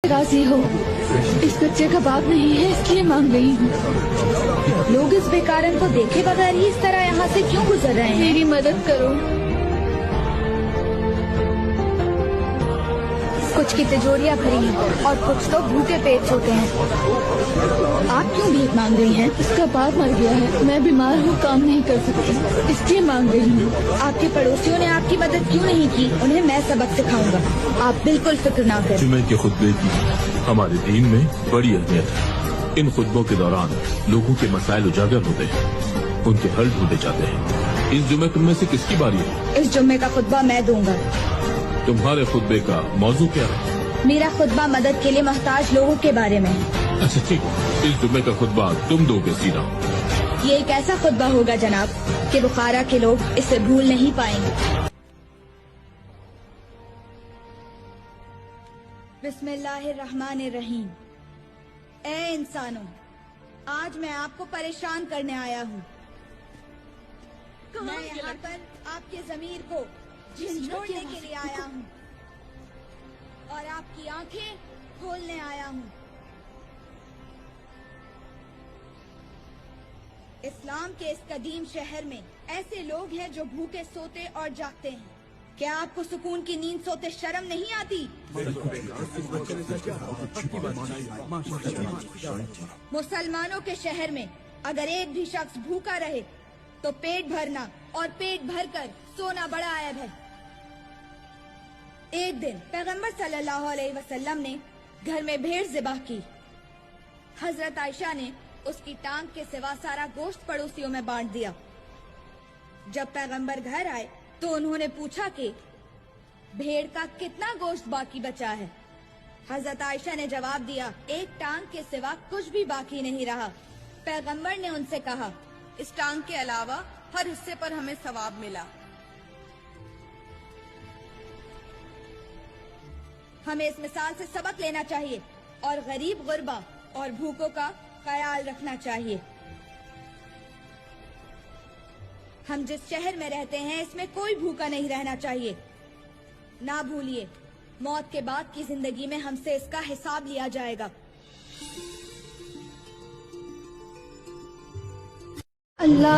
राजी हो, इस बच्चे का बाप नहीं है इसलिए मांग रही हूँ। लोग इस बेकारन को देखे बगैर ही इस तरह यहाँ से क्यों गुजर रहे हैं? मेरी मदद करो। कुछ की तिजोरियाँ भरी हैं और कुछ तो भूखे पेट सोते हैं। आप क्यों भीख मांग रही हैं? इसका बाप मर गया है, मैं बीमार हूँ, काम नहीं कर सकती, इसलिए मांग रही हूँ। आपके पड़ोसियों ने आपकी मदद क्यों नहीं की? उन्हें मैं सबक सिखाऊंगा। आप बिल्कुल फिक्र ना करें। जुमे के खुतबे की हमारे दीन में बड़ी अहमियत है। इन खुतबों के दौरान लोगों के मसाइल उजागर होते हैं, उनके हल ढूंढे जाते हैं। इस जुमे तुम में से किसकी बारी है? इस जुम्मे का खुतबा मैं दूंगा। तुम्हारे खुतबे का मौजू क्या है? मेरा खुतबा मदद के लिए मोहताज लोगों के बारे में है। अच्छा ठीक, इस जुमे का खुतबा तुम दोगे सीधा। ये एक ऐसा खुतबा होगा जनाब कि बुखारा के लोग इसे भूल नहीं पाएंगे। बिस्मिल्लाहिर्रहमानिर्रहीम। ए इंसानों, आज मैं आपको परेशान करने आया हूँ। मैं यहाँ पर आपके ज़मीर को झंझोड़ने के लिए आया हूँ और आपकी आंखें खोलने आया हूँ। इस्लाम के इस कदीम शहर में ऐसे लोग हैं जो भूखे सोते और जागते हैं। क्या आपको सुकून की नींद सोते शर्म नहीं आती? मुसलमानों के शहर में अगर एक भी शख्स भूखा रहे तो पेट भरना और पेट भरकर सोना बड़ा ऐब है। एक दिन पैगंबर सल्लल्लाहु अलैहि वसल्लम ने घर में भेड़ ज़िबाह की। हजरत आयशा ने उसकी टांग के सिवा सारा गोश्त पड़ोसियों में बांट दिया। जब पैगंबर घर आए तो उन्होंने पूछा कि भेड़ का कितना गोश्त बाकी बचा है। हजरत आयशा ने जवाब दिया, एक टांग के सिवा कुछ भी बाकी नहीं रहा। पैगंबर ने उनसे कहा, इस टांग के अलावा हर हिस्से पर हमें सवाब मिला। हमें इस मिसाल से सबक लेना चाहिए और गरीब गुरबा और भूखों का ख्याल रखना चाहिए। हम जिस शहर में रहते हैं इसमें कोई भूखा नहीं रहना चाहिए। ना भूलिए, मौत के बाद की जिंदगी में हमसे इसका हिसाब लिया जाएगा। अल्लाह